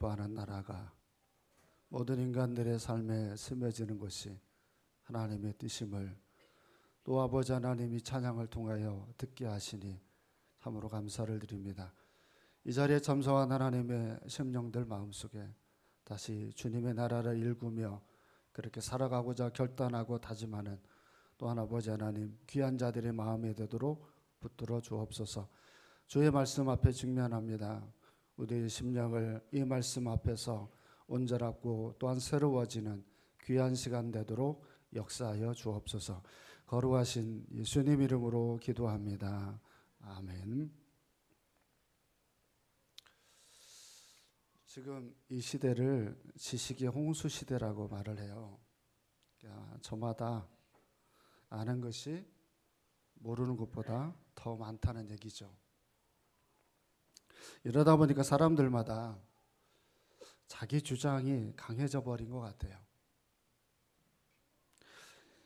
기뻐하는 나라가 모든 인간들의 삶에 스며지는 것이 하나님의 뜻임을 또 아버지 하나님이 찬양을 통하여 듣게 하시니 참으로 감사를 드립니다. 이 자리에 참석한 하나님의 심령들 마음속에 다시 주님의 나라를 일구며 그렇게 살아가고자 결단하고 다짐하는 또한 아버지 하나님 귀한 자들의 마음에 되도록 붙들어 주옵소서. 주의 말씀 앞에 직면합니다. 우리의 심령을 이 말씀 앞에서 온전하고 또한 새로워지는 귀한 시간 되도록 역사하여 주옵소서. 거룩하신 예수님 이름으로 기도합니다. 아멘. 지금 이 시대를 지식의 홍수 시대라고 말을 해요. 저마다 아는 것이 모르는 것보다 더 많다는 얘기죠. 이러다 보니까 사람들마다 자기 주장이 강해져 버린 것 같아요.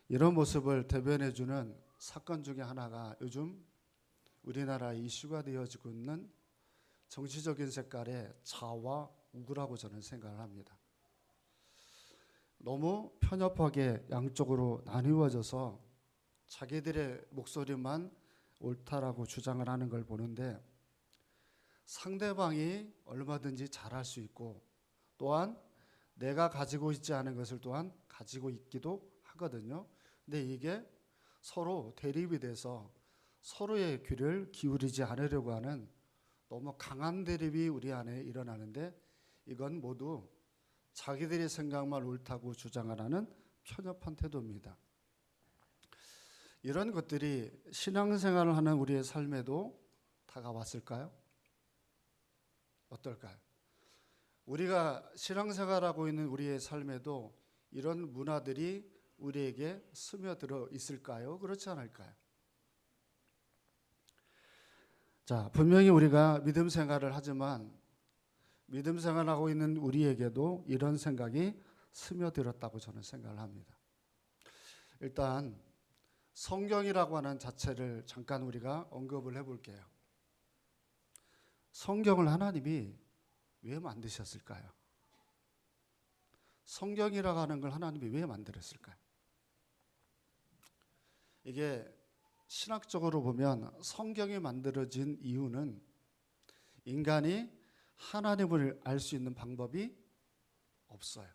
이런 모습을 대변해주는 사건 중에 하나가 요즘 우리나라 이슈가 되어지고 있는 정치적인 색깔의 좌와 우구라고 저는 생각을 합니다. 너무 편협하게 양쪽으로 나뉘어져서 자기들의 목소리만 옳다라고 주장을 하는 걸 보는데 상대방이 얼마든지 잘할 수 있고 또한 내가 가지고 있지 않은 것을 또한 가지고 있기도 하거든요. 근데 이게 서로 대립이 돼서 서로의 귀를 기울이지 않으려고 하는 너무 강한 대립이 우리 안에 일어나는데 이건 모두 자기들의 생각만 옳다고 주장을 하는 편협한 태도입니다. 이런 것들이 신앙생활을 하는 우리의 삶에도 다가왔을까요? 어떨까요? 우리가 신앙생활하고 있는 우리의 삶에도 이런 문화들이 우리에게 스며들어 있을까요? 그렇지 않을까요? 자, 분명히 우리가 믿음 생활을 하지만 믿음 생활하고 있는 우리에게도 이런 생각이 스며들었다고 저는 생각을 합니다. 일단 성경이라고 하는 자체를 잠깐 우리가 언급을 해볼게요. 성경을 하나님이 왜 만드셨을까요? 성경이라고 하는 걸 하나님이 왜 만들었을까요? 이게 신학적으로 보면 성경이 만들어진 이유는 인간이 하나님을 알 수 있는 방법이 없어요.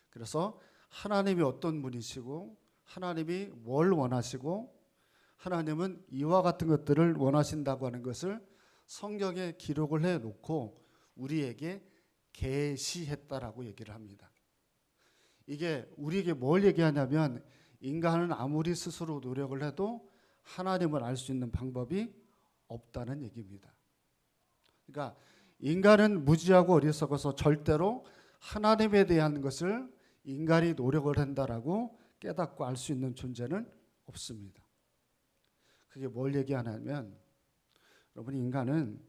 그래서 하나님이 어떤 분이시고 하나님이 뭘 원하시고 하나님은 이와 같은 것들을 원하신다고 하는 것을 성경에 기록을 해놓고 우리에게 계시했다라고 얘기를 합니다. 이게 우리에게 뭘 얘기하냐면 인간은 아무리 스스로 노력을 해도 하나님을 알 수 있는 방법이 없다는 얘기입니다. 그러니까 인간은 무지하고 어리석어서 절대로 하나님에 대한 것을 인간이 노력을 한다라고 깨닫고 알 수 있는 존재는 없습니다. 그게 뭘 얘기하냐면 여러분 인간은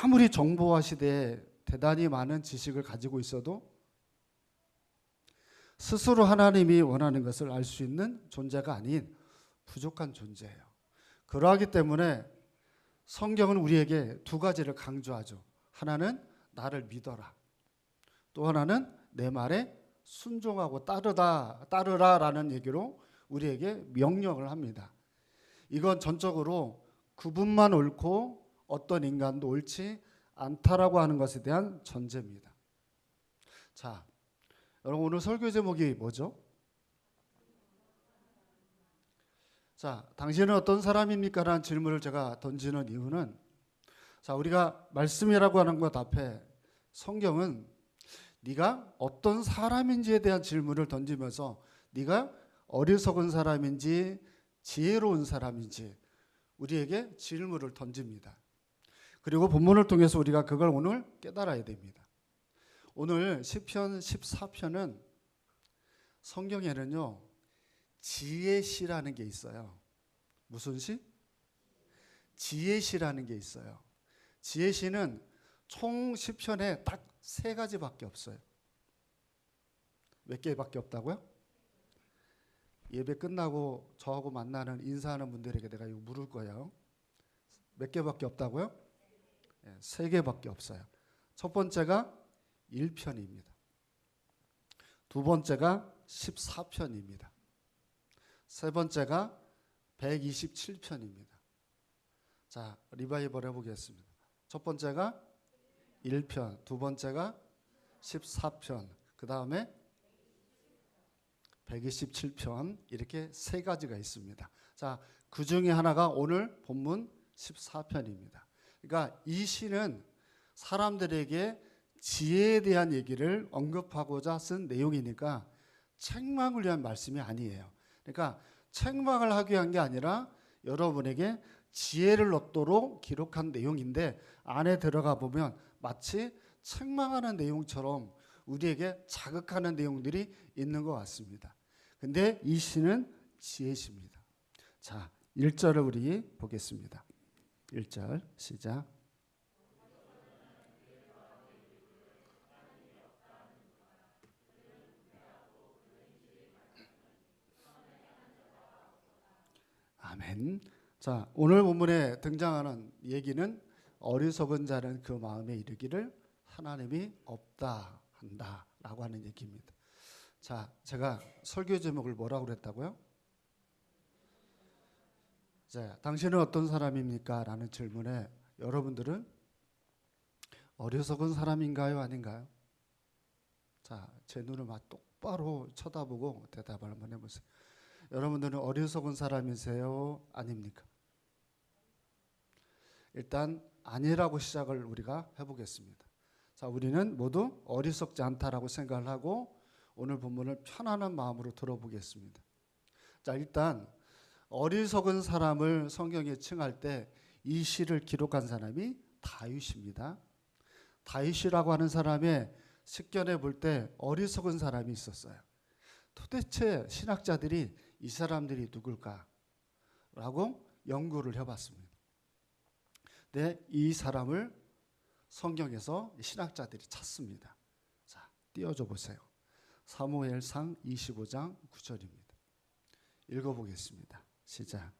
아무리 정보화 시대에 대단히 많은 지식을 가지고 있어도 스스로 하나님이 원하는 것을 알 수 있는 존재가 아닌 부족한 존재예요. 그러하기 때문에 성경은 우리에게 두 가지를 강조하죠. 하나는 나를 믿어라. 또 하나는 내 말에 순종하고 따르라라는 얘기로 우리에게 명령을 합니다. 이건 전적으로 그분만 옳고 어떤 인간도 옳지 않다라고 하는 것에 대한 전제입니다. 자, 여러분 오늘 설교 제목이 뭐죠? 자, 당신은 어떤 사람입니까? 라는 질문을 제가 던지는 이유는 자, 우리가 말씀이라고 하는 것 앞에 성경은 네가 어떤 사람인지에 대한 질문을 던지면서 네가 어리석은 사람인지 지혜로운 사람인지 우리에게 질문을 던집니다. 그리고 본문을 통해서 우리가 그걸 오늘 깨달아야 됩니다. 오늘 시편 14편은 성경에는요 지혜시라는 게 있어요. 무슨 시? 지혜시라는 게 있어요. 지혜시는 총 시편에 딱 3가지밖에 없어요. 몇 개밖에 없다고요? 예배 끝나고 저하고 만나는 인사하는 분들에게 내가 이거 물을 거예요. 몇 개밖에 없다고요? 3개밖에 없어요. 첫 번째가 1편입니다. 두 번째가 14편입니다. 세 번째가 127편입니다. 자, 리바이벌 해보겠습니다. 첫 번째가 1편, 두 번째가 14편, 그 다음에 127편, 이렇게 세 가지가 있습니다. 자, 그 중에 하나가 오늘 본문 14편입니다. 그러니까 이 시는 사람들에게 지혜에 대한 얘기를 언급하고자 쓴 내용이니까 책망을 위한 말씀이 아니에요. 그러니까 책망을 하기 위한 게 아니라 여러분에게 지혜를 얻도록 기록한 내용인데, 안에 들어가 보면 마치 책망하는 내용처럼 우리에게 자극하는 내용들이 있는 것 같습니다. 근데 이 시는 지혜시입니다. 자, 1절을 우리 보겠습니다. 1절 시작. 아멘. 자, 오늘 본문에 등장하는 얘기는 어리석은 자는 그 마음에 이르기를 하나님이 없다 한다 라고 하는 얘기입니다. 자, 제가 설교 제목을 뭐라고 그랬다고요? 자, 당신은 어떤 사람입니까? 라는 질문에 여러분들은 어리석은 사람인가요? 아닌가요? 자, 제 눈을 막 똑바로 쳐다보고 대답을 한번 해보세요. 여러분들은 어리석은 사람이세요? 아닙니까? 일단 아니라고 시작을 우리가 해보겠습니다. 자, 우리는 모두 어리석지 않다라고 생각을 하고 오늘 본문을 편안한 마음으로 들어보겠습니다. 자, 일단 어리석은 사람을 성경에 칭할 때 이 시를 기록한 사람이 다윗입니다. 다윗이라고 하는 사람의 식견에 볼 때 어리석은 사람이 있었어요. 도대체 신학자들이 이 사람들이 누굴까? 라고 연구를 해봤습니다. 근데 이 사람을 성경에서 신학자들이 찾습니다. 자, 띄워줘 보세요. 사무엘상 25장 9절입니다. 읽어보겠습니다. 시작.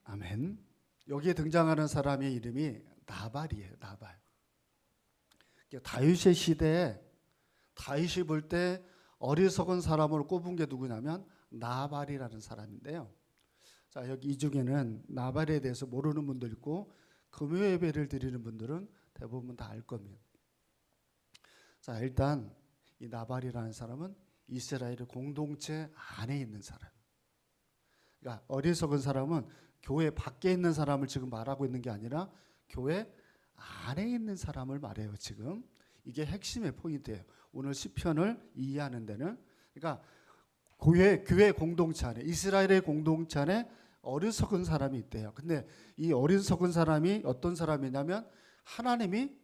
아멘. 여기에 등장하는 사람의 이름이 나발이에요. 나발. 다윗의 시대에 다윗이 볼 때 어리석은 사람을 꼽은 게 누구냐면 나발이라는 사람인데요. 자, 여기 이 중에는 나발에 대해서 모르는 분도 있고 금요 예배를 드리는 분들은 대부분 다 알 겁니다. 자, 일단 이 나발이라는 사람은 이스라엘의 공동체 안에 있는 사람. 그러니까 어리석은 사람은 교회 밖에 있는 사람을 지금 말하고 있는 게 아니라 교회 안에 있는 사람을 말해요. 지금 이게 핵심의 포인트예요. 오늘 시편을 이해하는 데는. 그러니까 교회 공동체 안에, 이스라엘의 공동체 안에 어리석은 사람이 있대요. 근데 이 어리석은 사람이 어떤 사람이냐면 하나님이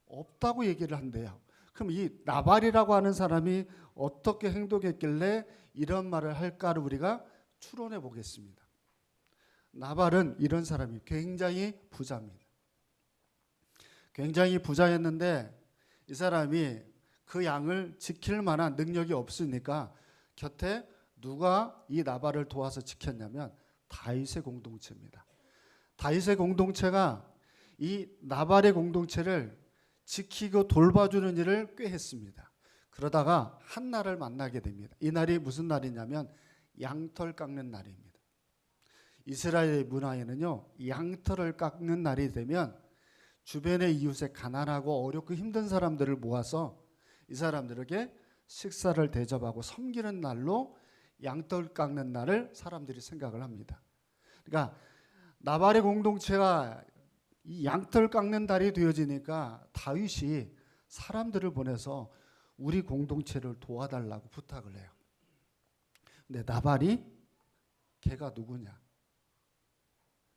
없다고 얘기를 한대요. 그럼 이 나발이라고 하는 사람이 어떻게 행동했길래 이런 말을 할까를 우리가 추론해 보겠습니다. 나발은 이런 사람이 굉장히 부자입니다. 굉장히 부자였는데 이 사람이 그 양을 지킬 만한 능력이 없으니까 곁에 누가 이 나발을 도와서 지켰냐면 다윗의 공동체입니다. 다윗의 공동체가 이 나발의 공동체를 지키고 돌봐주는 일을 꽤 했습니다. 그러다가 한 날을 만나게 됩니다. 이 날이 무슨 날이냐면 양털 깎는 날입니다. 이스라엘의 문화에는요, 양털을 깎는 날이 되면 주변의 이웃에 가난하고 어렵고 힘든 사람들을 모아서 이 사람들에게 식사를 대접하고 섬기는 날로 양털 깎는 날을 사람들이 생각을 합니다. 그러니까 나발의 공동체가 이 양털 깎는 날이 되어지니까 다윗이 사람들을 보내서 우리 공동체를 도와달라고 부탁을 해요. 근데 나발이 걔가 누구냐?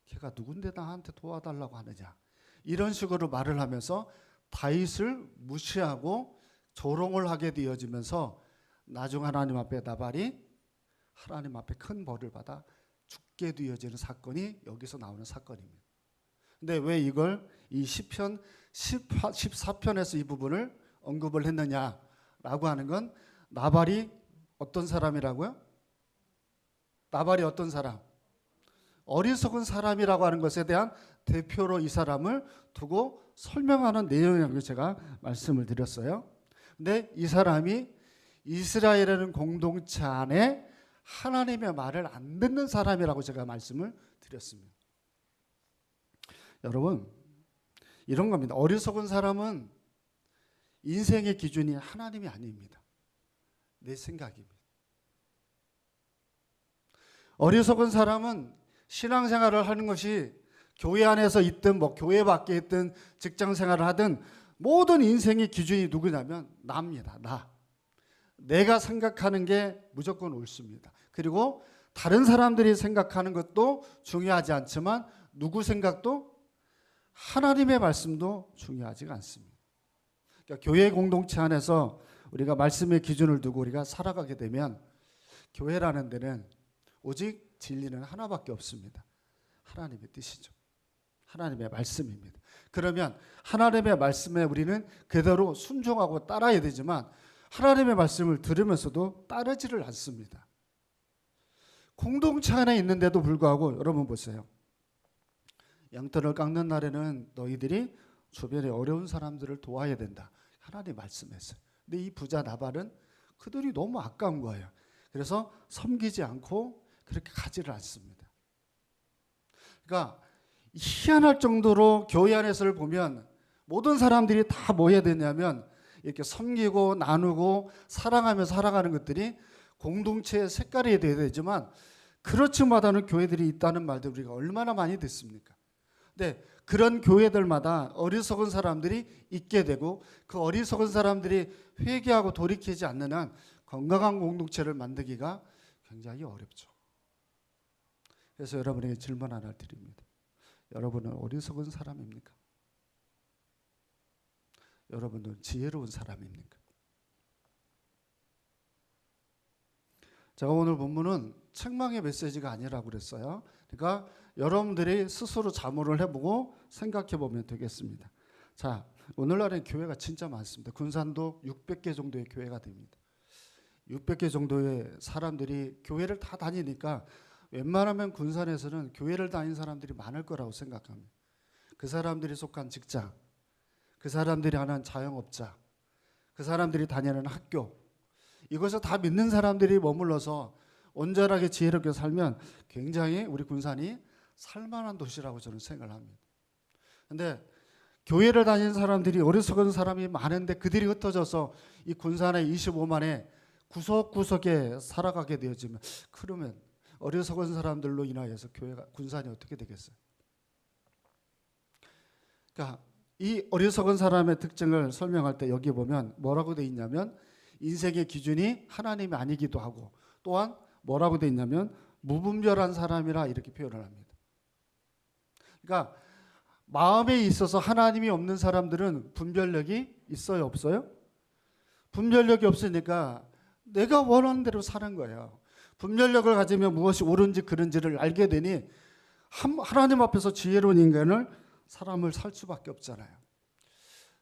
걔가 누군데 나한테 도와달라고 하느냐? 이런 식으로 말을 하면서 다윗을 무시하고 조롱을 하게 되어지면서 나중 하나님 앞에 나발이 하나님 앞에 큰 벌을 받아 죽게 되어지는 사건이 여기서 나오는 사건입니다. 근데 왜 이걸 이 시편 14편에서 이 부분을 언급을 했느냐라고 하는 건 나발이 어떤 사람이라고요? 나발이 어떤 사람? 어리석은 사람이라고 하는 것에 대한 대표로 이 사람을 두고 설명하는 내용이라고 제가 말씀을 드렸어요. 근데 이 사람이 이스라엘이라는 공동체 안에 하나님의 말을 안 듣는 사람이라고 제가 말씀을 드렸습니다. 여러분, 이런 겁니다. 어리석은 사람은 인생의 기준이 하나님이 아닙니다. 내 생각입니다. 어리석은 사람은 신앙생활을 하는 것이 교회 안에서 있든 교회 밖에 있든 직장생활을 하든 모든 인생의 기준이 누구냐면 나입니다. 내가 생각하는 게 무조건 옳습니다. 그리고 다른 사람들이 생각하는 것도 중요하지 않지만 누구 생각도 하나님의 말씀도 중요하지가 않습니다. 그러니까 교회 공동체 안에서 우리가 말씀의 기준을 두고 우리가 살아가게 되면 교회라는 데는 오직 진리는 하나밖에 없습니다. 하나님의 뜻이죠. 하나님의 말씀입니다. 그러면 하나님의 말씀에 우리는 그대로 순종하고 따라야 되지만 하나님의 말씀을 들으면서도 따르지를 않습니다. 공동체 안에 있는데도 불구하고 여러분 보세요. 양털을 깎는 날에는 너희들이 주변에 어려운 사람들을 도와야 된다. 하나님 말씀했어요. 근데 이 부자 나발은 그들이 너무 아까운 거예요. 그래서 섬기지 않고 그렇게 가지를 않습니다. 그러니까 희한할 정도로 교회 안에서를 보면 모든 사람들이 다 뭐 해야 되냐면 이렇게 섬기고 나누고 사랑하면서 살아가는 것들이 공동체의 색깔이 되어야 되지만 그렇지 못하는 교회들이 있다는 말들 우리가 얼마나 많이 듣습니까? 근데 그런 교회들마다 어리석은 사람들이 있게 되고 그 어리석은 사람들이 회개하고 돌이키지 않는 한 건강한 공동체를 만들기가 굉장히 어렵죠. 그래서 여러분에게 질문 하나 드립니다. 여러분은 어리석은 사람입니까? 여러분은 지혜로운 사람입니까? 제가 오늘 본문은 책망의 메시지가 아니라고 그랬어요. 그러니까 여러분들이 스스로 자문을 해보고 생각해 보면 되겠습니다. 자, 오늘날엔 교회가 진짜 많습니다. 군산도 600개 정도의 교회가 됩니다. 600개 정도의 사람들이 교회를 다 다니니까 웬만하면 군산에서는 교회를 다닌 사람들이 많을 거라고 생각합니다. 그 사람들이 속한 직장, 그 사람들이 하는 자영업자, 그 사람들이 다니는 학교, 이것을 다 믿는 사람들이 머물러서 온전하게 지혜롭게 살면 굉장히 우리 군산이 살만한 도시라고 저는 생각을 합니다. 그런데 교회를 다니는 사람들이 어리석은 사람이 많은데 그들이 흩어져서 이 군산의 25만의 구석구석에 살아가게 되어지면 그러면 어리석은 사람들로 인하여서 교회가 군산이 어떻게 되겠어요? 그러니까 이 어리석은 사람의 특징을 설명할 때 여기 보면 뭐라고 돼 있냐면 인생의 기준이 하나님이 아니기도 하고 또한 뭐라고 돼 있냐면 무분별한 사람이라 이렇게 표현을 합니다. 그러니까 마음에 있어서 하나님이 없는 사람들은 분별력이 있어요, 없어요? 분별력이 없으니까 내가 원하는 대로 사는 거예요. 분별력을 가지면 무엇이 옳은지 그른지를 알게 되니 하나님 앞에서 지혜로운 인간을 사람을 살 수밖에 없잖아요.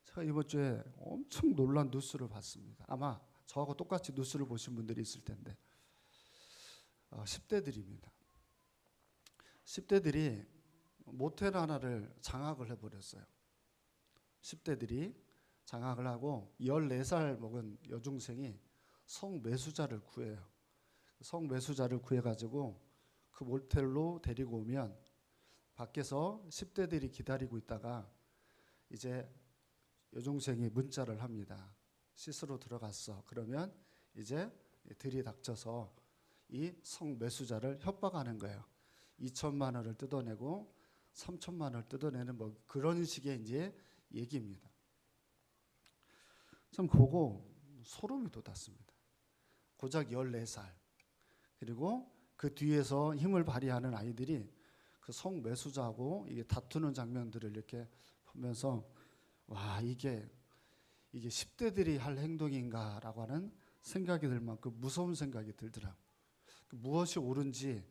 제가 이번 주에 엄청 놀란 뉴스를 봤습니다. 아마 저하고 똑같이 뉴스를 보신 분들이 있을 텐데 10대들입니다. 10대들이 모텔 하나를 장악을 해버렸어요. 10대들이 장악을 하고 14살 먹은 여중생이 성매수자를 구해요. 성매수자를 구해가지고 그 모텔로 데리고 오면 밖에서 10대들이 기다리고 있다가 이제 여중생이 문자를 합니다. 씻으러 들어갔어. 그러면 이제 들이닥쳐서 이 성매수자를 협박하는 거예요. 2천만 원을 뜯어내고 3천만 원을 뜯어내는 뭐 그런 식의 이제 얘기입니다. 참 보고 소름이 돋았습니다. 고작 14살. 그리고 그 뒤에서 힘을 발휘하는 아이들이 그 성매수자하고 이게 다투는 장면들을 이렇게 보면서 와 이게 10대들이 할 행동인가라고 하는 생각이 들 만큼 무서운 생각이 들더라고요. 무엇이 옳은지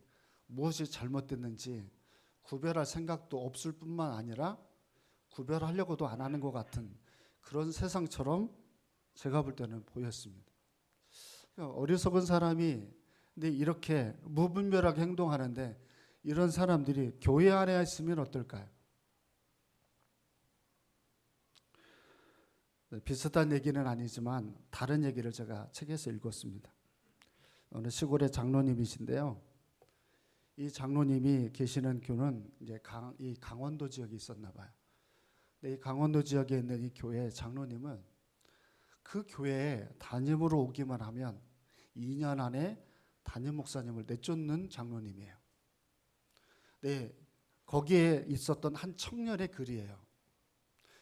무엇이 잘못됐는지 구별할 생각도 없을 뿐만 아니라 구별하려고도 안 하는 것 같은 그런 세상처럼 제가 볼 때는 보였습니다. 어리석은 사람이 근데 이렇게 무분별하게 행동하는데 이런 사람들이 교회 안에 있으면 어떨까요? 비슷한 얘기는 아니지만 다른 얘기를 제가 책에서 읽었습니다. 어느 시골의 장로님이신데요. 이 장로님이 계시는 교는 이제 이 강원도 지역에 있었나 봐요. 근데 이 강원도 지역에 있는 이 교회 장로님은 그 교회에 담임으로 오기만 하면 2년 안에 담임 목사님을 내쫓는 장로님이에요. 네, 거기에 있었던 한 청년의 글이에요.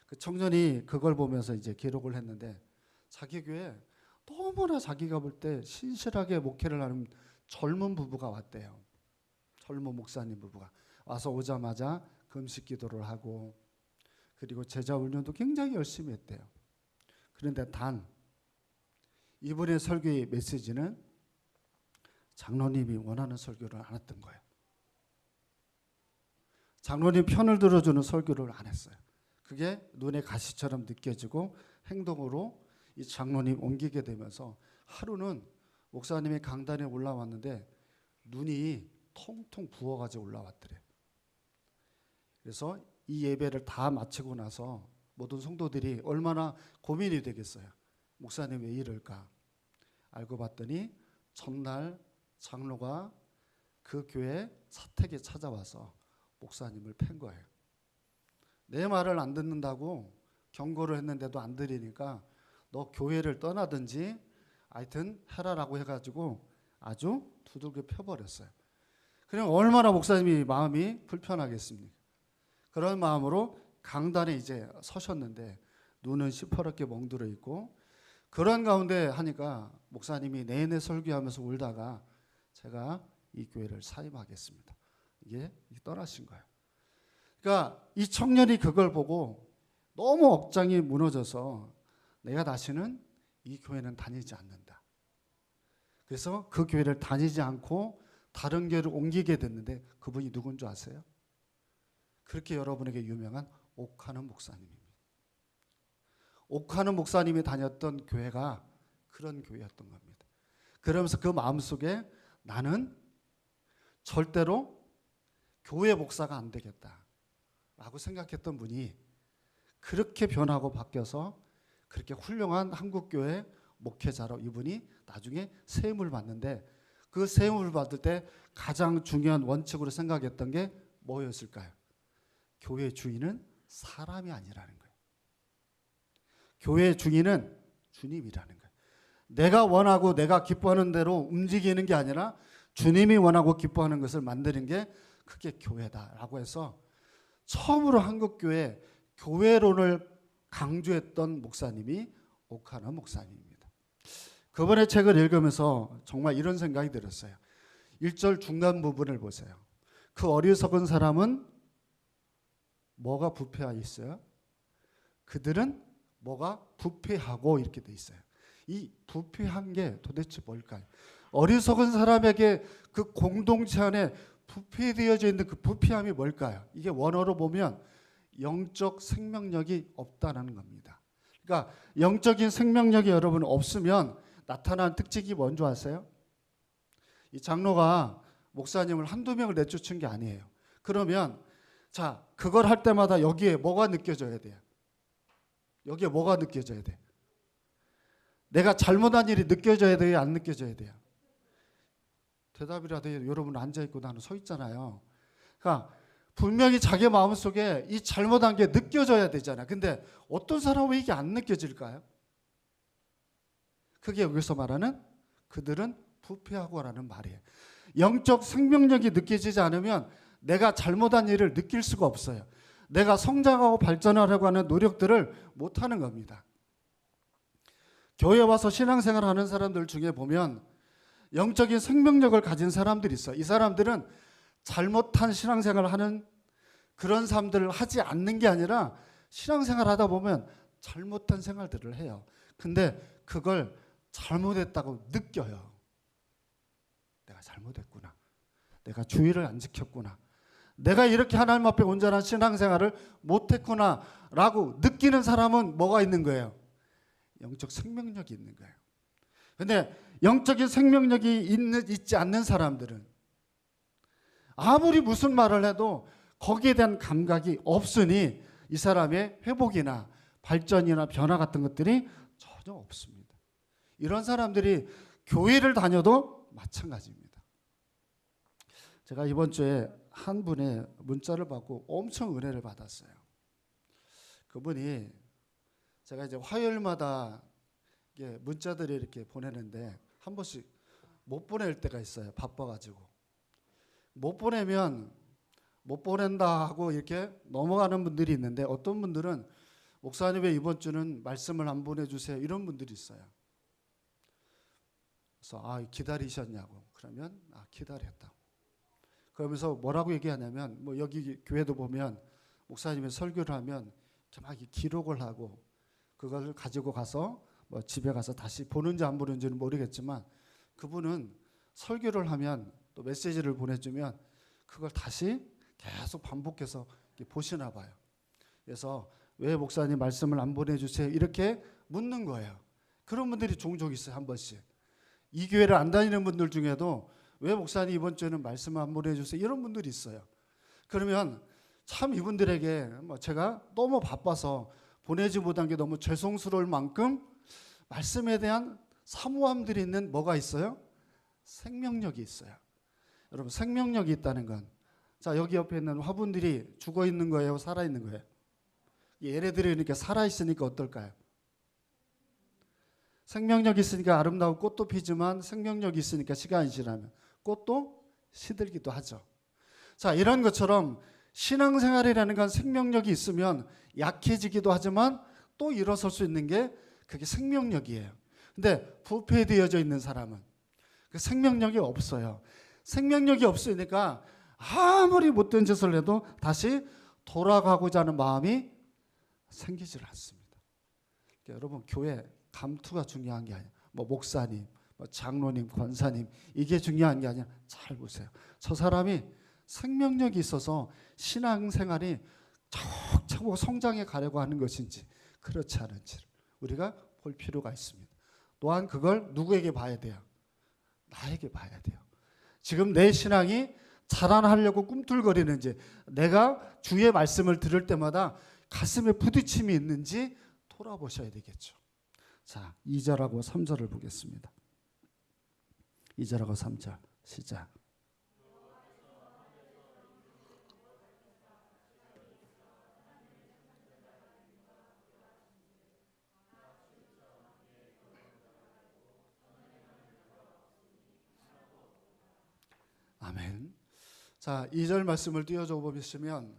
그 청년이 그걸 보면서 이제 기록을 했는데 자기 교회에 너무나 자기가 볼 때 신실하게 목회를 하는 젊은 부부가 왔대요. 젊은 목사님 부부가 와서 오자마자 금식 기도를 하고 그리고 제자 훈련도 굉장히 열심히 했대요. 그런데 단 이번에 설교의 메시지는 장로님이 원하는 설교를 안 했던 거예요. 장로님 편을 들어주는 설교를 안 했어요. 그게 눈에 가시처럼 느껴지고 행동으로 이 장로님 옮기게 되면서 하루는 목사님이 강단에 올라왔는데 눈이 통통 부어가지고 올라왔더래요. 그래서 이 예배를 다 마치고 나서 모든 성도들이 얼마나 고민이 되겠어요. 목사님 왜 이럴까? 알고 봤더니 전날 장로가 그 교회 사택에 찾아와서 목사님을 팬 거예요. 내 말을 안 듣는다고 경고를 했는데도 안 들으니까 너 교회를 떠나든지 하여튼 해라라고 해가지고 아주 두들겨 펴버렸어요. 그냥 얼마나 목사님이 마음이 불편하겠습니까? 그런 마음으로 강단에 이제 서셨는데 눈은 시퍼렇게 멍들어 있고 그런 가운데 하니까 목사님이 내내 설교하면서 울다가 제가 이 교회를 사임하겠습니다. 이게 떠나신 거예요. 그러니까 이 청년이 그걸 보고 너무 억장이 무너져서 내가 다시는 이 교회는 다니지 않는다. 그래서 그 교회를 다니지 않고 다른 교회를 옮기게 됐는데 그분이 누군 줄 아세요? 그렇게 여러분에게 유명한 옥하는 목사님입니다. 옥하는 목사님이 다녔던 교회가 그런 교회였던 겁니다. 그러면서 그 마음속에 나는 절대로 교회 목사가 안 되겠다 라고 생각했던 분이 그렇게 변하고 바뀌어서 그렇게 훌륭한 한국교회 목회자로 이분이 나중에 세움을 받는데 그 세움을 받을 때 가장 중요한 원칙으로 생각했던 게 뭐였을까요? 교회 주인은 사람이 아니라는 거예요. 교회 주인은 주님이라는 거예요. 내가 원하고 내가 기뻐하는 대로 움직이는 게 아니라 주님이 원하고 기뻐하는 것을 만드는 게 그게 교회다라고 해서 처음으로 한국교회 교회론을 강조했던 목사님이 옥하나 목사님입니다. 그분의 책을 읽으면서 정말 이런 생각이 들었어요. 1절 중간 부분을 보세요. 그 어리석은 사람은 뭐가 부패하여 있어요? 그들은 뭐가 부패하고 이렇게 돼 있어요. 이 부패한 게 도대체 뭘까요? 어리석은 사람에게 그 공동체 안에 부패되어져 있는 그 부패함이 뭘까요? 이게 원어로 보면 영적 생명력이 없다는 겁니다. 그러니까 영적인 생명력이 여러분 없으면 나타나는 특징이 뭔지 아세요? 이 장로가 목사님을 한두 명을 내쫓은 게 아니에요. 그러면 자, 그걸 할 때마다 여기에 뭐가 느껴져야 돼요? 여기에 뭐가 느껴져야 돼? 내가 잘못한 일이 느껴져야 돼요? 안 느껴져야 돼요? 대답이라도 해요. 여러분 앉아있고 나는 서 있잖아요. 그러니까 분명히 자기 마음속에 이 잘못한 게 느껴져야 되잖아요. 근데 어떤 사람은 왜 이게 안 느껴질까요? 그게 여기서 말하는 그들은 부패하고라는 말이에요. 영적 생명력이 느껴지지 않으면 내가 잘못한 일을 느낄 수가 없어요. 내가 성장하고 발전하려고 하는 노력들을 못하는 겁니다. 교회 와서 신앙생활 하는 사람들 중에 보면 영적인 생명력을 가진 사람들이 있어요. 이 사람들은 잘못한 신앙생활을 하는 그런 사람들을 하지 않는 게 아니라 신앙생활 하다 보면 잘못한 생활들을 해요. 근데 그걸 잘못했다고 느껴요. 내가 잘못했구나. 내가 주의를 안 지켰구나. 내가 이렇게 하나님 앞에 온전한 신앙생활을 못했구나 라고 느끼는 사람은 뭐가 있는 거예요? 영적 생명력이 있는 거예요. 근데 영적인 생명력이 있지 않는 사람들은 아무리 무슨 말을 해도 거기에 대한 감각이 없으니 이 사람의 회복이나 발전이나 변화 같은 것들이 전혀 없습니다. 이런 사람들이 교회를 다녀도 마찬가지입니다. 제가 이번 주에 한 분의 문자를 받고 엄청 은혜를 받았어요. 그분이 제가 이제 화요일마다 문자들을 이렇게 보내는데 한 번씩 못 보낼 때가 있어요. 바빠가지고. 못 보내면 못 보낸다 하고 이렇게 넘어가는 분들이 있는데 어떤 분들은 목사님 왜 이번 주는 말씀을 안 보내주세요 이런 분들이 있어요. 그래서 기다리셨냐고. 그러면 기다렸다고. 그러면서 뭐라고 얘기하냐면 뭐 여기 교회도 보면 목사님이 설교를 하면 막 기록을 하고 그걸 가지고 가서 뭐 집에 가서 다시 보는지 안 보는지는 모르겠지만 그분은 설교를 하면 또 메시지를 보내주면 그걸 다시 계속 반복해서 보시나 봐요. 그래서 왜 목사님 말씀을 안 보내주세요 이렇게 묻는 거예요. 그런 분들이 종종 있어요. 한 번씩. 이 교회를 안 다니는 분들 중에도 왜 목사님 이번 주에는 말씀 안 보내주세요 이런 분들이 있어요. 그러면 참 이분들에게 제가 너무 바빠서 보내지 못한 게 너무 죄송스러울 만큼 말씀에 대한 사모함들이 있는 뭐가 있어요? 생명력이 있어요. 여러분 생명력이 있다는 건 자 여기 옆에 있는 화분들이 죽어 있는 거예요? 살아 있는 거예요? 얘네들이 이렇게 살아 있으니까 어떨까요? 생명력이 있으니까 아름다운 꽃도 피지만 생명력이 있으니까 시간이 지나면 꽃도 시들기도 하죠. 자 이런 것처럼 신앙생활이라는 건 생명력이 있으면 약해지기도 하지만 또 일어설 수 있는 게 그게 생명력이에요. 근데 부패되어져 있는 사람은 그 생명력이 없어요. 생명력이 없으니까 아무리 못된 짓을 해도 다시 돌아가고자 하는 마음이 생기질 않습니다. 그러니까 여러분 교회 감투가 중요한 게 아니에요. 뭐 목사님, 뭐 장로님, 권사님 이게 중요한 게 아니라 잘 보세요. 저 사람이 생명력이 있어서 신앙생활이 척척 성장해 가려고 하는 것인지 그렇지 않은지를 우리가 볼 필요가 있습니다. 또한 그걸 누구에게 봐야 돼요? 나에게 봐야 돼요. 지금 내 신앙이 자라나려고 꿈틀거리는지 내가 주의 말씀을 들을 때마다 가슴에 부딪힘이 있는지 돌아보셔야 되겠죠. 자, 2절하고 3절을 보겠습니다. 2절하고 3절 시작. 아멘. 자, 2절 말씀을 띄워줘 보시면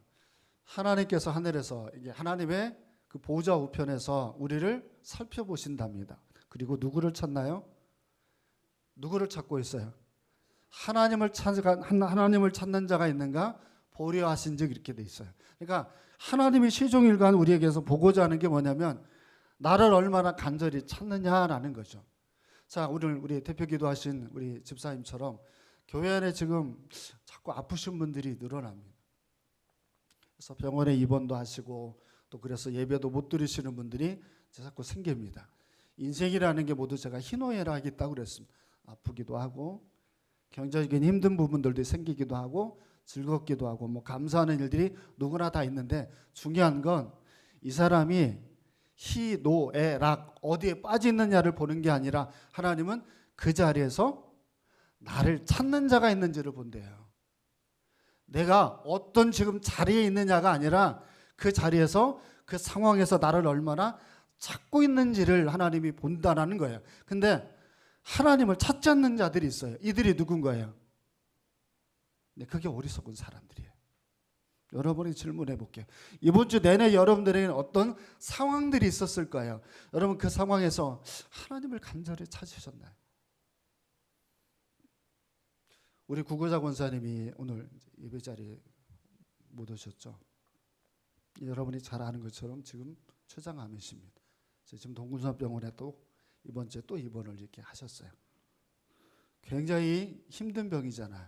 하나님께서 하늘에서 이게 하나님의 그 보좌 우편에서 우리를 살펴보신답니다. 그리고 누구를 찾나요? 누구를 찾고 있어요? 하나님을 찾는 자가 있는가? 보려 하신즉 이렇게 돼 있어요. 그러니까 하나님이 시종일관 우리에게서 보고자 하는 게 뭐냐면 나를 얼마나 간절히 찾느냐라는 거죠. 자, 오늘 우리 대표 기도하신 우리 집사님처럼 교회 안에 지금 자꾸 아프신 분들이 늘어납니다. 그래서 병원에 입원도 하시고 또 그래서 예배도 못 드리시는 분들이 자꾸 생깁니다. 인생이라는 게 모두 제가 희노애락 하겠다고 그랬습니다. 아프기도 하고 경제적인 힘든 부분들도 생기기도 하고 즐겁기도 하고 뭐 감사하는 일들이 누구나 다 있는데 중요한 건 이 사람이 희노애락 어디에 빠져 있느냐를 보는 게 아니라 하나님은 그 자리에서 나를 찾는 자가 있는지를 본대요. 내가 어떤 지금 자리에 있느냐가 아니라 그 자리에서 그 상황에서 나를 얼마나 찾고 있는지를 하나님이 본다라는 거예요. 근데 하나님을 찾지 않는 자들이 있어요. 이들이 누군가요? 네, 그게 어리석은 사람들이에요. 여러분이 질문해 볼게요. 이번 주 내내 여러분들에게는 어떤 상황들이 있었을까요? 여러분 그 상황에서 하나님을 간절히 찾으셨나요? 우리 구구자 권사님이 오늘 예배 자리에 못 오셨죠? 여러분이 잘 아는 것처럼 지금 췌장암이십니다. 지금 동군산병원에 또 이번 주에 또 입원을 이렇게 하셨어요. 굉장히 힘든 병이잖아요.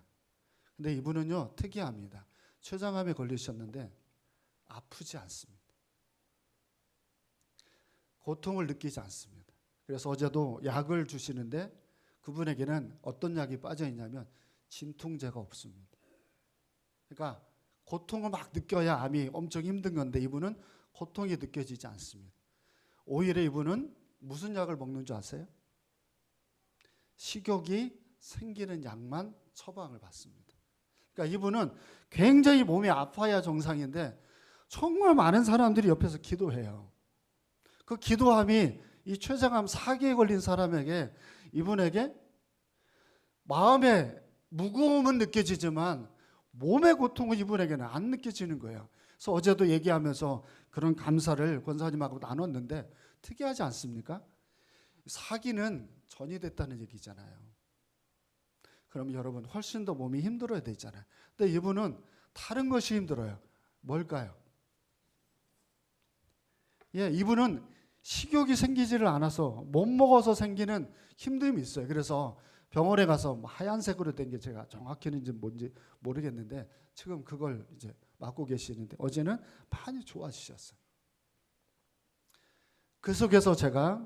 근데 이분은요 특이합니다. 췌장암에 걸리셨는데 아프지 않습니다. 고통을 느끼지 않습니다. 그래서 어제도 약을 주시는데 그분에게는 어떤 약이 빠져 있냐면 진통제가 없습니다. 그러니까 고통을 막 느껴야 암이 엄청 힘든 건데 이분은 고통이 느껴지지 않습니다. 오히려 이분은 무슨 약을 먹는 줄 아세요? 식욕이 생기는 약만 처방을 받습니다. 그러니까 이분은 굉장히 몸이 아파야 정상인데 정말 많은 사람들이 옆에서 기도해요. 그 기도함이 이 췌장암 4기에 걸린 사람에게, 이분에게 마음의 무거움은 느껴지지만 몸의 고통은 이분에게는 안 느껴지는 거예요. 그래서 어제도 얘기하면서 그런 감사를 권사님하고 나눴는데 특이하지 않습니까? 4기는 전이 됐다는 얘기잖아요. 그럼 여러분 훨씬 더 몸이 힘들어야 되잖아요. 근데 이분은 다른 것이 힘들어요. 뭘까요? 예, 이분은 식욕이 생기지를 않아서 못 먹어서 생기는 힘듦이 있어요. 그래서 병원에 가서 하얀색으로 된 게 제가 정확히는 뭔지 모르겠는데 지금 그걸 이제 맞고 계시는데 어제는 많이 좋아지셨어요. 그 속에서 제가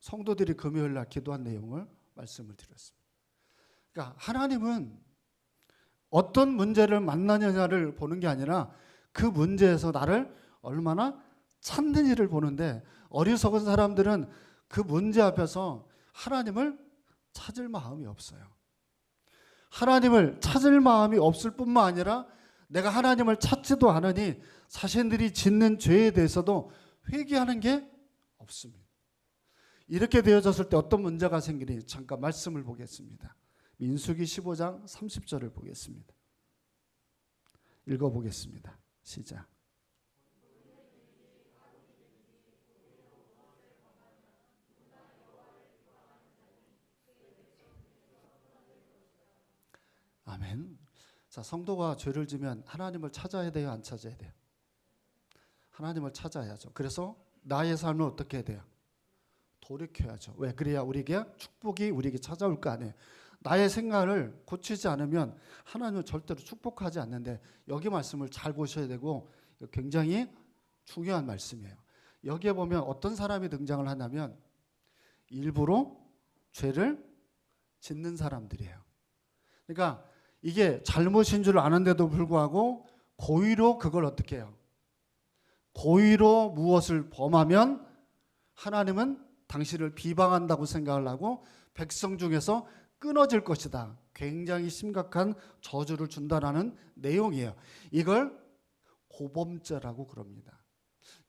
성도들이 금요일 날 기도한 내용을 말씀을 드렸습니다. 그러니까 하나님은 어떤 문제를 만나느냐를 보는 게 아니라 그 문제에서 나를 얼마나 찾는 일을 보는데, 어리석은 사람들은 그 문제 앞에서 하나님을 찾을 마음이 없어요. 하나님을 찾을 마음이 없을 뿐만 아니라 내가 하나님을 찾지도 않으니 자신들이 짓는 죄에 대해서도 회개하는 게 없습니다. 이렇게 되어졌을 때 어떤 문제가 생기니 잠깐 말씀을 보겠습니다. 민수기 15장 30절을 보겠습니다. 읽어보겠습니다. 시작. 아멘. 자, 성도가 죄를 지면 하나님을 찾아야 돼요, 안 찾아야 돼요? 하나님을 찾아야죠. 그래서 나의 삶을 어떻게 해야 돼요? 돌이켜야죠. 왜? 그래야 우리에게 축복이 우리에게 찾아올 거 아니에요. 나의 생각을 고치지 않으면 하나님은 절대로 축복하지 않는데, 여기 말씀을 잘 보셔야 되고 굉장히 중요한 말씀이에요. 여기에 보면 어떤 사람이 등장을 하냐면 일부러 죄를 짓는 사람들이에요. 그러니까 이게 잘못인 줄 아는데도 불구하고 고의로 그걸 어떻게 해요? 고의로 무엇을 범하면 하나님은 당신을 비방한다고 생각을 하고 백성 중에서 끊어질 것이다. 굉장히 심각한 저주를 준다라는 내용이에요. 이걸 고범죄라고 그럽니다.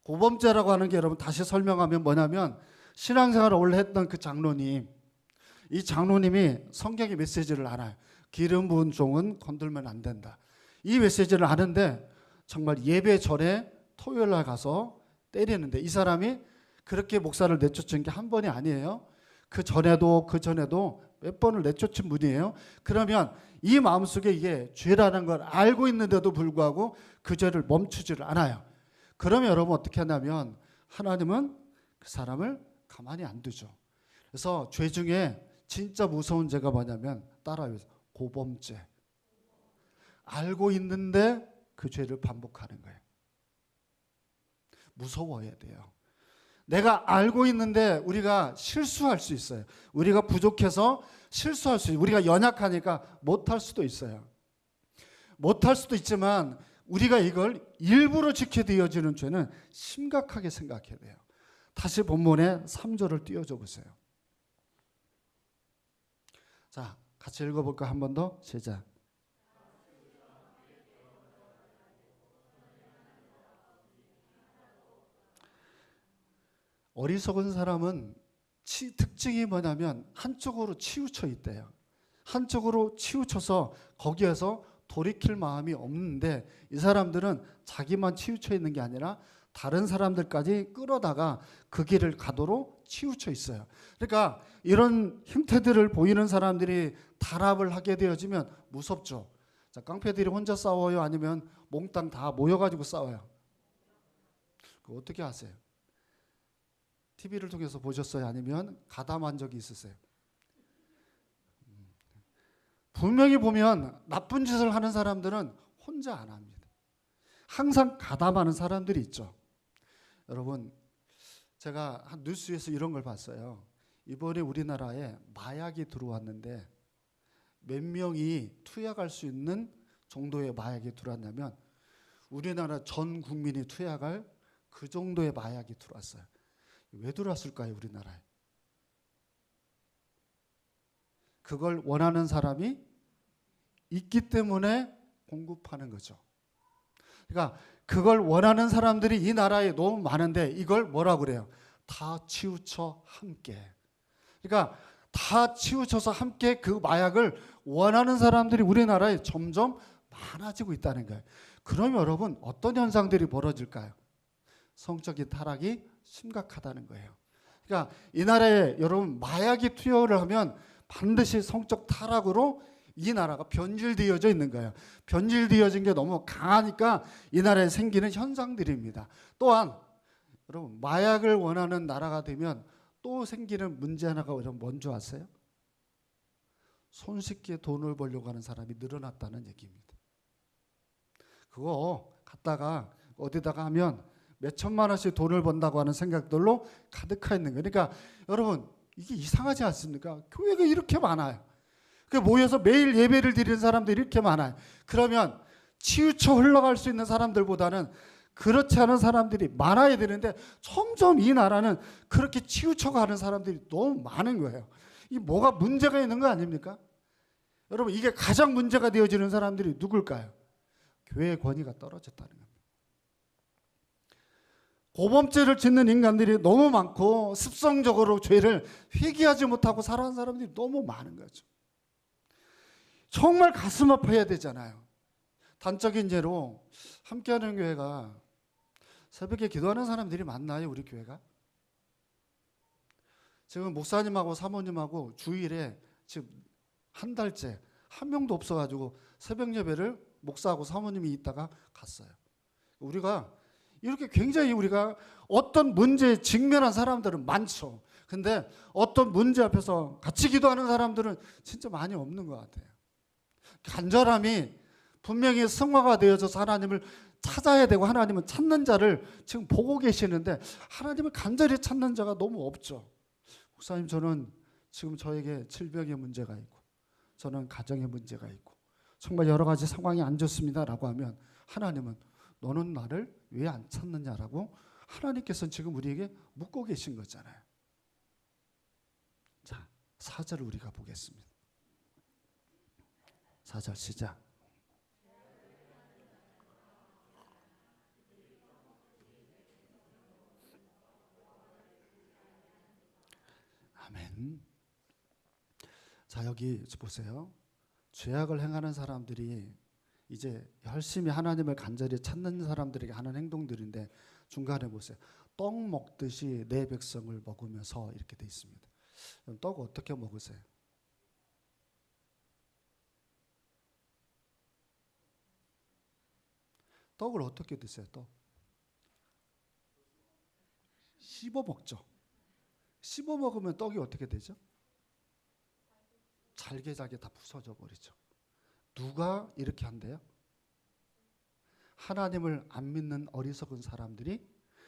고범죄라고 하는 게 여러분 다시 설명하면 뭐냐면, 신앙생활을 오래 했던 그 장로님, 이 장로님이 성경의 메시지를 알아요. 기름 부은 종은 건들면 안 된다. 이 메시지를 아는데 정말 예배 전에 토요일 날 가서 때리는데, 이 사람이 그렇게 목사를 내쫓은 게 한 번이 아니에요. 그 전에도 몇 번을 내쫓은 분이에요. 그러면 이 마음속에 이게 죄라는 걸 알고 있는데도 불구하고 그 죄를 멈추지를 않아요. 그러면 여러분 어떻게 하냐면 하나님은 그 사람을 가만히 안 두죠. 그래서 죄 중에 진짜 무서운 죄가 뭐냐면 따라요. 고범죄. 알고 있는데 그 죄를 반복하는 거예요. 무서워야 돼요. 내가 알고 있는데 우리가 실수할 수 있어요. 우리가 부족해서 실수할 수 있어요. 우리가 연약하니까 못할 수도 있어요. 못할 수도 있지만 우리가 이걸 일부러 지켜 되어지는 죄는 심각하게 생각해야 돼요. 다시 본문의 3절을 띄워줘 보세요. 자, 같이 읽어볼까? 한 번 더 시작. 어리석은 사람은 특징이 뭐냐면 한쪽으로 치우쳐 있대요. 한쪽으로 치우쳐서 거기에서 돌이킬 마음이 없는데, 이 사람들은 자기만 치우쳐 있는 게 아니라 다른 사람들까지 끌어다가 그 길을 가도록 치우쳐 있어요. 그러니까 이런 형태들을 보이는 사람들이 단합을 하게 되어지면 무섭죠. 자, 깡패들이 혼자 싸워요? 아니면 몽땅 다 모여가지고 싸워요? 그거 어떻게 아세요? TV를 통해서 보셨어요? 아니면 가담한 적이 있으세요? 분명히 보면 나쁜 짓을 하는 사람들은 혼자 안 합니다. 항상 가담하는 사람들이 있죠. 여러분, 제가 한 뉴스에서 이런 걸 봤어요. 이번에 우리나라에 마약이 들어왔는데 몇 명이 투약할 수 있는 정도의 마약이 들어왔냐면 우리나라 전 국민이 투약할 그 정도의 마약이 들어왔어요. 왜 들어왔을까요, 우리나라에? 그걸 원하는 사람이 있기 때문에 공급하는 거죠. 그러니까 그걸 원하는 사람들이 이 나라에 너무 많은데 이걸 뭐라고 그래요? 다 치우쳐 함께. 그러니까 다 치우쳐서 함께 그 마약을 원하는 사람들이 우리나라에 점점 많아지고 있다는 거예요. 그럼 여러분 어떤 현상들이 벌어질까요? 성적인 타락이 심각하다는 거예요. 그러니까 이 나라에 여러분 마약이 투여를 하면 반드시 성적 타락으로 이 나라가 변질되어져 있는 거예요. 변질되어진 게 너무 강하니까 이 나라에 생기는 현상들입니다. 또한 여러분 마약을 원하는 나라가 되면 또 생기는 문제 하나가 뭔지 아세요? 손쉽게 돈을 벌려고 하는 사람이 늘어났다는 얘기입니다. 그거 갖다가 어디다가 하면 몇 천만 원씩 돈을 번다고 하는 생각들로 가득하 있는 거예요. 그러니까 여러분 이게 이상하지 않습니까? 교회가 이렇게 많아요. 그 모여서 매일 예배를 드리는 사람들이 이렇게 많아요. 그러면 치우쳐 흘러갈 수 있는 사람들보다는 그렇지 않은 사람들이 많아야 되는데 점점 이 나라는 그렇게 치우쳐 가는 사람들이 너무 많은 거예요. 이 뭐가 문제가 있는 거 아닙니까? 여러분 이게 가장 문제가 되어지는 사람들이 누굴까요? 교회의 권위가 떨어졌다는 겁니다. 고범죄를 짓는 인간들이 너무 많고 습성적으로 죄를 회개하지 못하고 살아가는 사람들이 너무 많은 거죠. 정말 가슴 아파야 되잖아요. 단적인 예로 함께하는 교회가 새벽에 기도하는 사람들이 많나요? 우리 교회가? 지금 목사님하고 사모님하고 주일에 지금 한 달째 한 명도 없어가지고 새벽 예배를 목사하고 사모님이 있다가 갔어요. 우리가 이렇게 굉장히 우리가 어떤 문제에 직면한 사람들은 많죠. 근데 어떤 문제 앞에서 같이 기도하는 사람들은 진짜 많이 없는 것 같아요. 간절함이 분명히 승화가 되어져서 하나님을 찾아야 되고 하나님은 찾는 자를 지금 보고 계시는데 하나님을 간절히 찾는 자가 너무 없죠. 목사님 저는 지금 저에게 질병의 문제가 있고 저는 가정의 문제가 있고 정말 여러 가지 상황이 안 좋습니다라고 하면 하나님은 너는 나를 왜 안 찾느냐라고 하나님께서는 지금 우리에게 묻고 계신 거잖아요. 자, 4절을 우리가 보겠습니다. 4절 시작. 아멘. 자, 여기 보세요. 죄악을 행하는 사람들이 이제 열심히 하나님을 간절히 찾는 사람들에게 하는 행동들인데 중간에 보세요. 떡 먹듯이 내 백성을 먹으면서 이렇게 돼 있습니다. 떡 어떻게 먹으세요? 떡을 어떻게 드세요? 떡 씹어 먹죠. 씹어 먹으면 떡이 어떻게 되죠? 잘게 다 부서져 버리죠. 누가 이렇게 한대요? 하나님을 안 믿는 어리석은 사람들이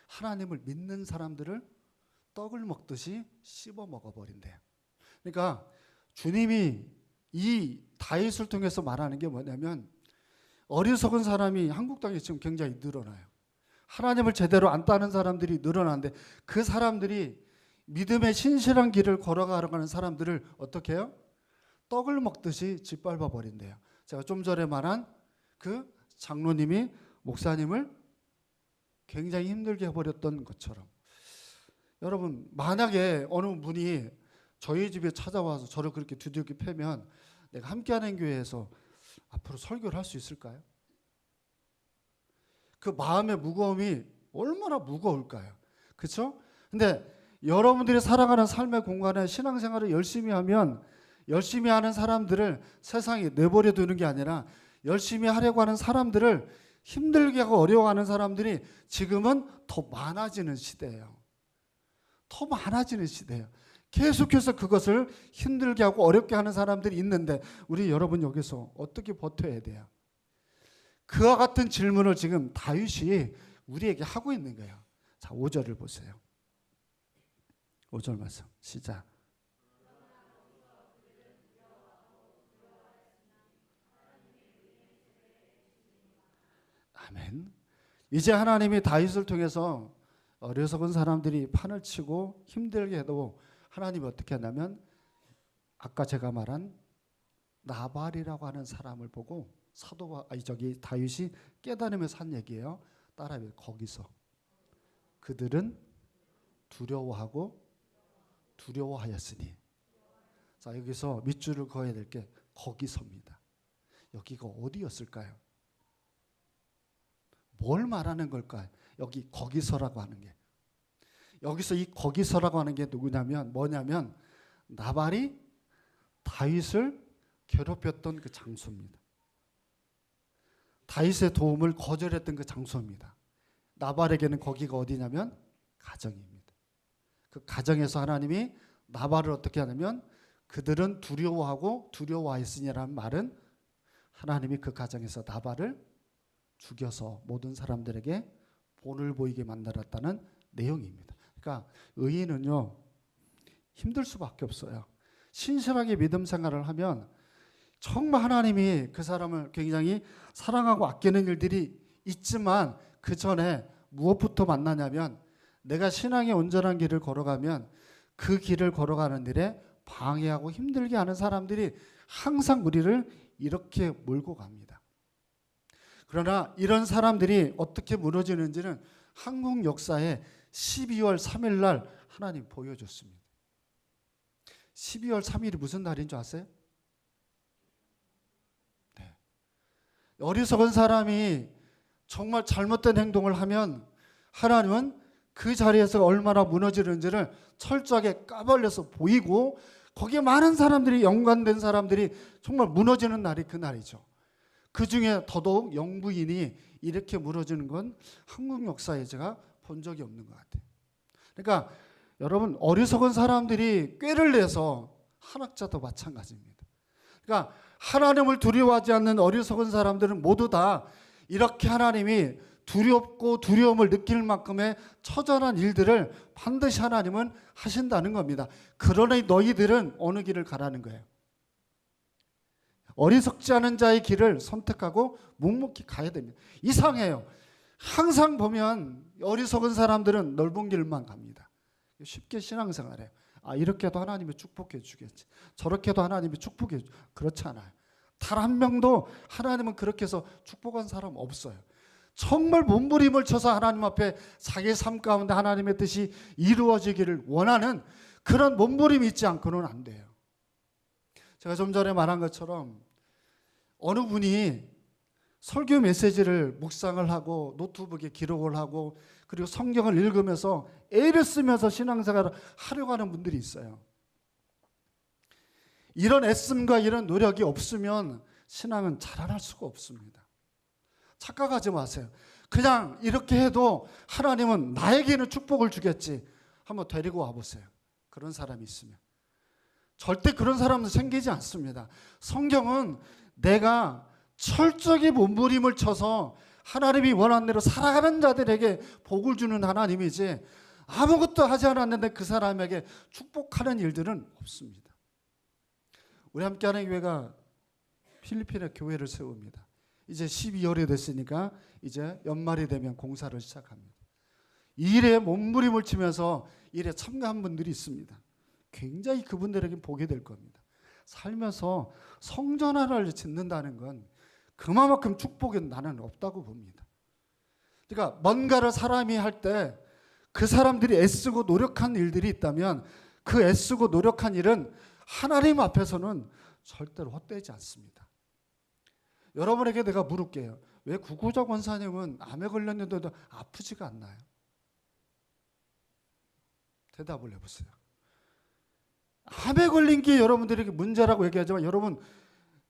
하나님을 믿는 사람들을 떡을 먹듯이 씹어 먹어버린대요. 그러니까 주님이 이 다윗을 통해서 말하는 게 뭐냐면 어리석은 사람이 한국 땅에 지금 굉장히 늘어나요. 하나님을 제대로 안 따는 사람들이 늘어나는데 그 사람들이 믿음의 신실한 길을 걸어가는 사람들을 어떻게 해요? 떡을 먹듯이 짓밟아 버린대요. 제가 좀 전에 말한 그 장로님이 목사님을 굉장히 힘들게 해버렸던 것처럼 여러분 만약에 어느 분이 저희 집에 찾아와서 저를 그렇게 두들겨 패면 내가 함께하는 교회에서 앞으로 설교를 할 수 있을까요? 그 마음의 무거움이 얼마나 무거울까요? 그렇죠? 근데 여러분들이 살아가는 삶의 공간에 신앙생활을 열심히 하면 열심히 하는 사람들을 세상에 내버려 두는 게 아니라 열심히 하려고 하는 사람들을 힘들게 하고 어려워하는 사람들이 지금은 더 많아지는 시대예요. 더 많아지는 시대예요. 계속해서 그것을 힘들게 하고 어렵게 하는 사람들이 있는데 우리 여러분 여기서 어떻게 버텨야 돼요? 그와 같은 질문을 지금 다윗이 우리에게 하고 있는 거예요. 자, 5절을 보세요. 5절 말씀 시작. 아멘. 이제 하나님이 다윗을 통해서 어리석은 사람들이 판을 치고 힘들게 해도 하나님이 어떻게 하냐면 아까 제가 말한 나발이라고 하는 사람을 보고 다윗이 깨달으면서 한 얘기예요. 따라해요. 거기서 그들은 두려워하였으니. 자, 여기서 밑줄을 그어야 될 게 거기서입니다. 여기가 어디였을까요? 뭘 말하는 걸까요? 여기 거기서라고 하는 게. 여기서 이 거기서라고 하는 게 뭐냐면 나발이 다윗을 괴롭혔던 그 장소입니다. 다윗의 도움을 거절했던 그 장소입니다. 나발에게는 거기가 어디냐면 가정입니다. 그 가정에서 하나님이 나발을 어떻게 하냐면 그들은 두려워하였으니라는 말은 하나님이 그 가정에서 나발을 죽여서 모든 사람들에게 본을 보이게 만들었다는 내용입니다. 그러니까 의인은요 힘들 수밖에 없어요. 신실하게 믿음 생활을 하면 정말 하나님이 그 사람을 굉장히 사랑하고 아끼는 일들이 있지만 그 전에 무엇부터 만나냐면 내가 신앙의 온전한 길을 걸어가면 그 길을 걸어가는 일에 방해하고 힘들게 하는 사람들이 항상 우리를 이렇게 몰고 갑니다. 그러나 이런 사람들이 어떻게 무너지는지는 한국 역사에 12월 3일 날 하나님 보여줬습니다. 12월 3일이 무슨 날인 줄 아세요? 네. 어리석은 사람이 정말 잘못된 행동을 하면 하나님은 그 자리에서 얼마나 무너지는지를 철저하게 까발려서 보이고 거기에 많은 사람들이 연관된 사람들이 정말 무너지는 날이 그 날이죠. 그 중에 더더욱 영부인이 이렇게 무너지는 건 한국 역사에 제가 본 적이 없는 것 같아요. 그러니까 여러분 어리석은 사람들이 꾀를 내서 한학자도 마찬가지입니다. 그러니까 하나님을 두려워하지 않는 어리석은 사람들은 모두 다 이렇게 하나님이 두렵고 두려움을 느낄 만큼의 처절한 일들을 반드시 하나님은 하신다는 겁니다. 그러니 너희들은 어느 길을 가라는 거예요. 어리석지 않은 자의 길을 선택하고 묵묵히 가야 됩니다. 이상해요. 항상 보면 어리석은 사람들은 넓은 길만 갑니다. 쉽게 신앙생활해요. 이렇게 해도 하나님이 축복해 주겠지. 저렇게 해도 하나님이 축복해 주겠지. 그렇지 않아요. 단 한 명도 하나님은 그렇게 해서 축복한 사람 없어요. 정말 몸부림을 쳐서 하나님 앞에 자기 삶 가운데 하나님의 뜻이 이루어지기를 원하는 그런 몸부림이 있지 않고는 안 돼요. 제가 좀 전에 말한 것처럼 어느 분이 설교 메시지를 묵상을 하고 노트북에 기록을 하고 그리고 성경을 읽으면서 애를 쓰면서 신앙생활을 하려고 하는 분들이 있어요. 이런 애씀과 이런 노력이 없으면 신앙은 자라날 수가 없습니다. 착각하지 마세요. 그냥 이렇게 해도 하나님은 나에게는 축복을 주겠지. 한번 데리고 와보세요. 그런 사람이 있으면. 절대 그런 사람은 생기지 않습니다. 성경은 내가 철저히 몸부림을 쳐서 하나님이 원하는 대로 살아가는 자들에게 복을 주는 하나님이지 아무것도 하지 않았는데 그 사람에게 축복하는 일들은 없습니다. 우리 함께하는 교회가 필리핀에 교회를 세웁니다. 이제 12월이 됐으니까 이제 연말이 되면 공사를 시작합니다. 이 일에 몸부림을 치면서 일에 참가한 분들이 있습니다. 굉장히 그분들에게 복이 될 겁니다. 살면서 성전 하나를 짓는다는 건 그만큼 축복은 나는 없다고 봅니다. 그러니까 뭔가를 사람이 할 때 그 사람들이 애쓰고 노력한 일들이 있다면 그 애쓰고 노력한 일은 하나님 앞에서는 절대로 헛되지 않습니다. 여러분에게 내가 물을게요. 왜 구구자 권사님은 암에 걸렸는데도 아프지가 않나요? 대답을 해보세요. 암에 걸린 게 여러분들에게 문제라고 얘기하지만 여러분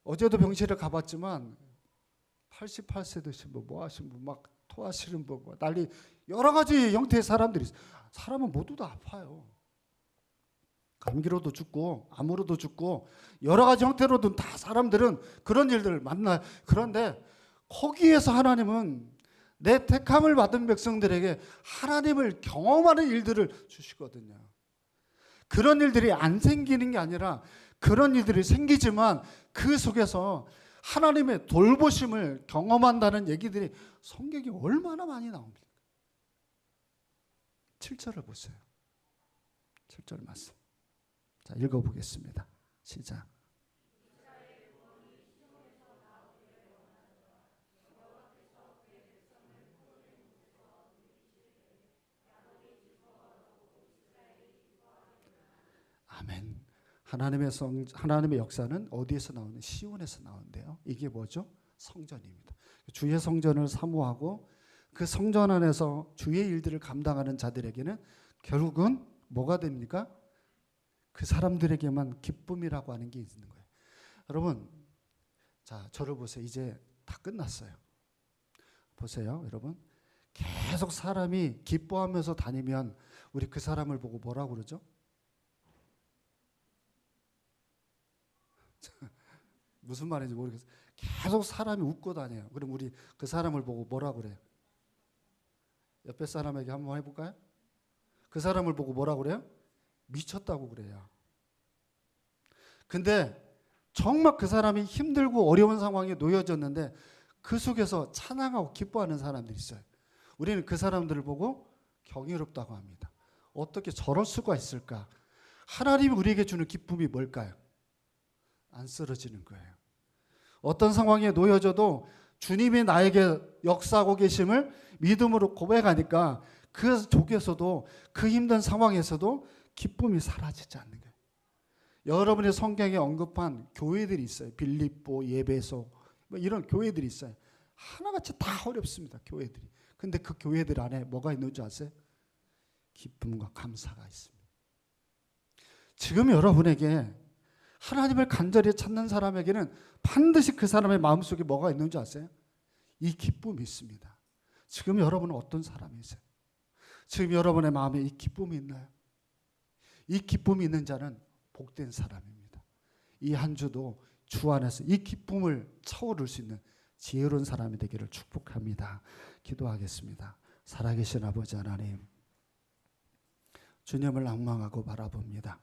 어제도 병실에 가봤지만 88세 드신 분, 뭐 하신 분, 막 토하시는 분, 난리 여러 가지 형태의 사람들이 있어요. 사람은 모두 다 아파요. 감기로도 죽고 암으로도 죽고 여러 가지 형태로도 다 사람들은 그런 일들을 만나요. 그런데 거기에서 하나님은 내 택함을 받은 백성들에게 하나님을 경험하는 일들을 주시거든요. 그런 일들이 안 생기는 게 아니라 그런 일들이 생기지만 그 속에서 하나님의 돌보심을 경험한다는 얘기들이 성경에 얼마나 많이 나옵니까? 7절을 보세요. 7절 말씀. 자, 읽어보겠습니다. 시작. 아멘. 하나님의 역사는 어디에서 나오는? 시온에서 나오는데요. 이게 뭐죠? 성전입니다. 주의 성전을 사모하고 그 성전 안에서 주의 일들을 감당하는 자들에게는 결국은 뭐가 됩니까? 그 사람들에게만 기쁨이라고 하는 게 있는 거예요. 여러분, 자, 저를 보세요. 이제 다 끝났어요. 보세요, 여러분. 계속 사람이 기뻐하면서 다니면 우리 그 사람을 보고 뭐라고 그러죠? 무슨 말인지 모르겠어요. 계속 사람이 웃고 다녀요. 그럼 우리 그 사람을 보고 뭐라고 그래요? 옆에 사람에게 한번 해볼까요? 그 사람을 보고 뭐라고 그래요? 미쳤다고 그래요. 근데 정말 그 사람이 힘들고 어려운 상황에 놓여졌는데 그 속에서 찬양하고 기뻐하는 사람들이 있어요. 우리는 그 사람들을 보고 경이롭다고 합니다. 어떻게 저럴 수가 있을까? 하나님이 우리에게 주는 기쁨이 뭘까요? 안 쓰러지는 거예요. 어떤 상황에 놓여져도 주님이 나에게 역사하고 계심을 믿음으로 고백하니까 그 속에서도, 그 힘든 상황에서도 기쁨이 사라지지 않는 거예요. 여러분의 성경에 언급한 교회들이 있어요. 빌립보, 예배소, 뭐 이런 교회들이 있어요. 하나같이 다 어렵습니다. 교회들이. 근데 그 교회들 안에 뭐가 있는 줄 아세요? 기쁨과 감사가 있습니다. 지금 여러분에게 하나님을 간절히 찾는 사람에게는 반드시 그 사람의 마음속에 뭐가 있는 줄 아세요? 이 기쁨이 있습니다. 지금 여러분은 어떤 사람이세요? 지금 여러분의 마음에 이 기쁨이 있나요? 이 기쁨이 있는 자는 복된 사람입니다. 이 한 주도 주 안에서 이 기쁨을 차오를 수 있는 지혜로운 사람이 되기를 축복합니다. 기도하겠습니다. 살아계신 아버지 하나님, 주님을 앙망하고 바라봅니다.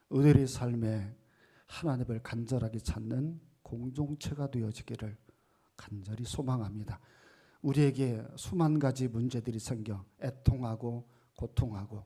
우리의 삶에 하나님을 간절하게 찾는 공동체가 되어지기를 간절히 소망합니다. 우리에게 수만 가지 문제들이 생겨 애통하고 고통하고